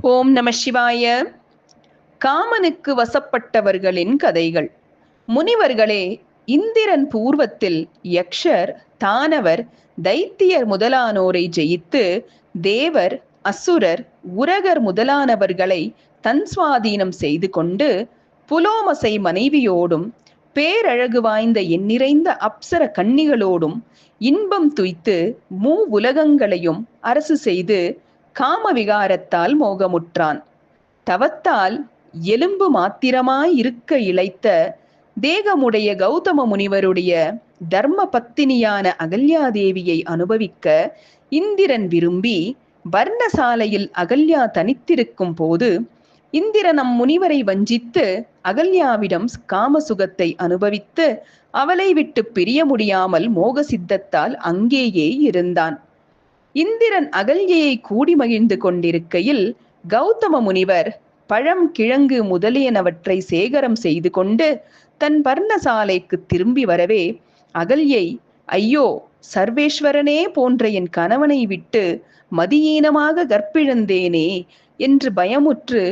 ஓம் நம சிவாய. காமனுக்கு வசப்பட்டவர்களின் கதைகள். முனிவர்களே, இந்திரன் பூர்வத்தில் யக்ஷர், தானவர், தைத்தியர் முதலானோரை ஜெயித்து தேவர், அசுரர், உரகர் முதலானவர்களை தன் சுவாதீனம் செய்து கொண்டு புலோமசை மனைவியோடும் பேரழகு வாய்ந்த எண்ணிறைந்த அப்சர கன்னிகளோடும் இன்பம் துய்த்து உலகங்களையும் அரசு செய்து காம விகாரத்தால் மோகமுற்றான். தவத்தால் எலும்பு மாத்திரமாயிருக்க இழைத்த தேகமுடைய கௌதம முனிவருடைய தர்ம பத்தினியான அகல்யாதேவியை அனுபவிக்க இந்திரன் விரும்பி வர்ணசாலையில் அகல்யா தனித்திருக்கும் போது இந்திரன் முனிவரை வஞ்சித்து அகல்யாவிடம் காமசுகத்தை அனுபவித்து அவளை விட்டு பிரிய முடியாமல் மோக சித்தத்தால் அங்கேயே இருந்தான். இந்திரன் அகல்யை கூடி மகிழ்ந்து கொண்டிருக்கையில் கௌதம முனிவர் பழம், கிழங்கு முதலியனவற்றை சேகரம் செய்து கொண்டு தன் பர்ணசாலைக்கு திரும்பி வரவே அகல்யை, ஐயோ, சர்வேஸ்வரனே போன்ற என் கணவனை விட்டு மதியீனமாக கற்பிழந்தேனே என்று பயமுற்று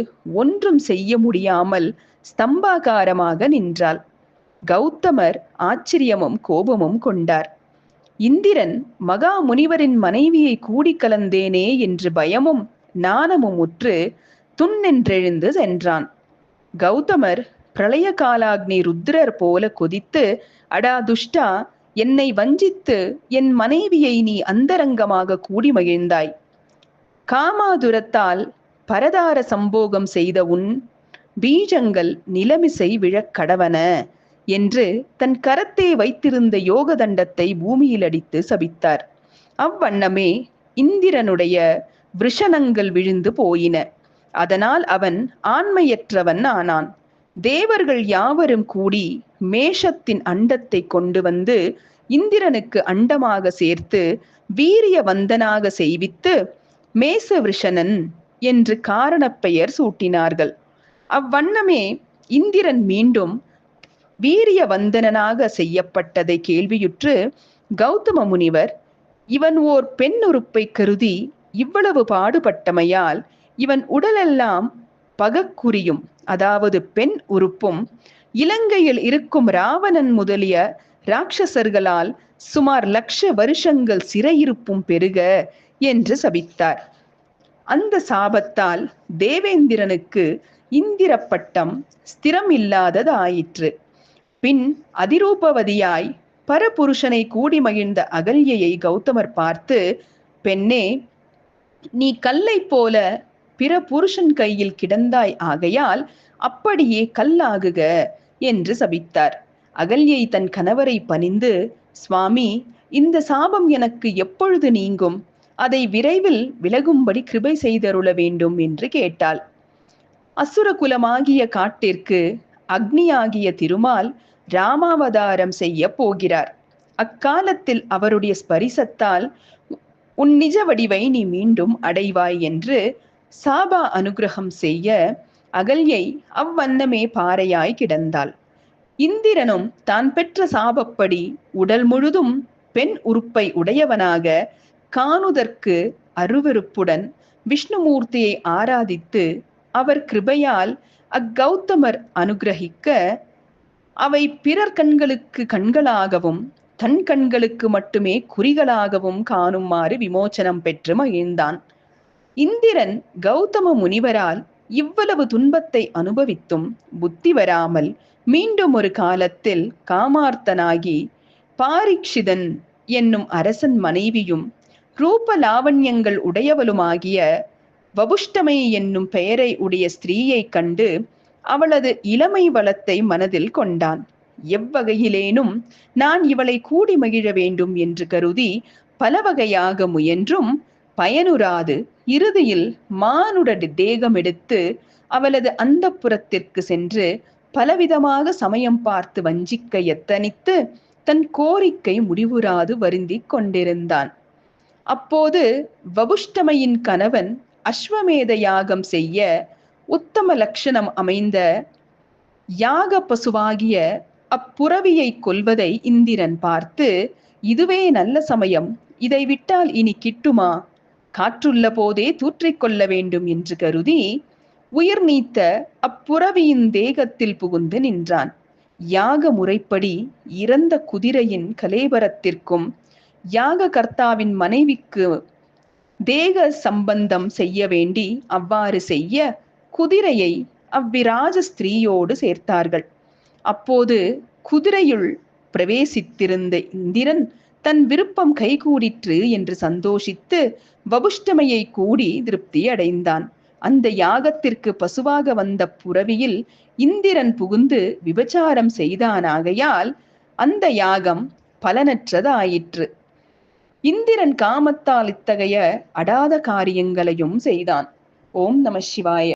ஒன்றும் செய்ய முடியாமல் ஸ்தம்பாகாரமாக நின்றாள். கௌதமர் ஆச்சரியமும் கோபமும் கொண்டார். இந்திரன் மகா முனிவரின் மனைவியை கூடி கலந்தேனே என்று பயமும் நாணமும் உற்று துண்ணென்றெழுந்து சென்றான். கௌதமர் பிரளய காலாக்னி ருத்ரர் போல கொதித்து, அடா துஷ்டா, என்னை வஞ்சித்து என் மனைவியை நீ அந்தரங்கமாக கூடி மகிழ்ந்தாய். காமாதுரத்தால் பரதார சம்போகம் செய்த உன் பீஜங்கள் நிலமிசை விழக்கடவன என்று தன் கரத்தே வைத்திருந்த யோக தண்டத்தை பூமியில் அடித்து சபித்தார். அவ்வண்ணமே இந்திரனுடைய விருஷணங்கள் விழுந்து போயின. அதனால் அவன் ஆண்மையற்றவன் ஆனான். தேவர்கள் யாவரும் கூடி மேஷத்தின் அண்டத்தை கொண்டு வந்து இந்திரனுக்கு அண்டமாக சேர்த்து வீரிய வந்தனாக செய்வித்து மேச விருஷணன் என்று காரணப் பெயர் சூட்டினார்கள். அவ்வண்ணமே இந்திரன் மீண்டும் வீரிய வந்தனாக செய்யப்பட்டதை கேள்வியுற்று கௌதம முனிவர், இவன் ஓர் பெண் உறுப்பை கருதி இவ்வளவு பாடுபட்டமையால் இவன் உடலெல்லாம் பகக்குறியும், அதாவது பெண் உறுப்பும், இலங்கையில் இருக்கும் ராவணன் முதலிய ராட்சசர்களால் சுமார் 1,00,000 வருஷங்கள் சிறையிருப்பும் பெருக என்று சபித்தார். அந்த சாபத்தால் தேவேந்திரனுக்கு இந்திர பட்டம் ஸ்திரம் இல்லாததாயிற்று. பின் அதிரூபவதியாய் பரபுருஷனை கூடி மகிழ்ந்த அகல்யை கௌதமர் பார்த்து, பெண்ணே, நீ கல்லை போல பிற புருஷன் கையில் கிடந்தாய், ஆகையால் அப்படியே கல்லாகுக என்று சபித்தார். அகல்யை தன் கணவரை பணிந்து, சுவாமி, இந்த சாபம் எனக்கு எப்பொழுது நீங்கும்? அதை விரைவில் விலகும்படி கிருபை செய்தருள வேண்டும் என்று கேட்டாள். அசுரகுலமாகிய காட்டிற்கு அக்னியாகிய திருமால் ராமாவதாரம் செய்ய போகிறார். அக்காலத்தில் அவருடைய ஸ்பரிசத்தால் உன் நிஜ வடிவை நீ மீண்டும் அடைவாய் என்று சாபா அனுகிரகம் செய்ய அகல்யை அவ்வண்ணமே பாறையாய் கிடந்தாள். இந்திரனும் தான் பெற்ற சாபப்படி உடல் முழுதும் பெண் உறுப்பை உடையவனாக காணுதற்கு அருவருப்புடன் விஷ்ணுமூர்த்தியை ஆராதித்து அவர் கிருபையால் அக்கௌதமர் அனுகிரகிக்க அவை பிறர் கண்களுக்கு கண்களாகவும் தன் கண்களுக்கு மட்டுமே குறிகளாகவும் காணுமாறு விமோச்சனம் பெற்று மகிழ்ந்தான். இந்திரன் கௌதம முனிவரால் இவ்வளவு துன்பத்தை அனுபவித்தும் புத்தி வராமல் மீண்டும் ஒரு காலத்தில் காமார்த்தனாகி பாரிக்ஷிதன் என்னும் அரசன் மனைவியும் ரூப லாவண்யங்கள் உடையவளுமாகிய வபுஷ்டமை என்னும் பெயரை உடைய ஸ்திரீயை கண்டு அவளது இளமை வளத்தை மனதில் கொண்டான். எவ்வகையிலேனும் நான் இவளை கூடி மகிழ வேண்டும் என்று கருதி பல வகையாக முயன்றும் பயனுறாது இறுதியில் மானுட தேகம் எடுத்து அவளது அந்தப்புறத்திற்கு சென்று பலவிதமாக சமயம் பார்த்து வஞ்சிக்க எத்தனித்து தன் கோரிக்கை முடிவுறாது வருந்தி கொண்டிருந்தான். அப்போது வபுஷ்டமையின் கணவன் அஸ்வமேத யாகம் செய்ய உத்தம லட்சணம் அமைந்த யாக பசுவாகிய அப்புறவியை கொல்வதை இந்திரன் பார்த்து, இதுவே நல்ல சமயம், இதை விட்டால் இனி கிட்டுமா? காற்றுள்ள போதே தூற்றிக்கொள்ள வேண்டும் என்று கருதி உயிர் நீத்த அப்புறவியின் தேகத்தில் புகுந்து நின்றான். யாக முறைப்படி இறந்த குதிரையின் கலேபரத்திற்கும் யாக கர்த்தாவின் மனைவிக்கு தேக சம்பந்தம் செய்ய வேண்டி அவ்வாறு செய்ய குதிரையை அவ்விராஜ ஸ்திரீயோடு சேர்த்தார்கள். அப்போது குதிரையுள் பிரவேசித்திருந்த இந்திரன் தன் விருப்பம் கைகூடிற்று என்று சந்தோஷித்து வபுஷ்டமையை கூடி திருப்தி அடைந்தான். அந்த யாகத்திற்கு பசுவாக வந்த புறவியில் இந்திரன் புகுந்து விபச்சாரம் செய்தானாகையால் அந்த யாகம் பலனற்றதாயிற்று. இந்திரன் காமத்தால் இத்தகைய அடாத காரியங்களையும் செய்தான். ஓம் நம சிவாய.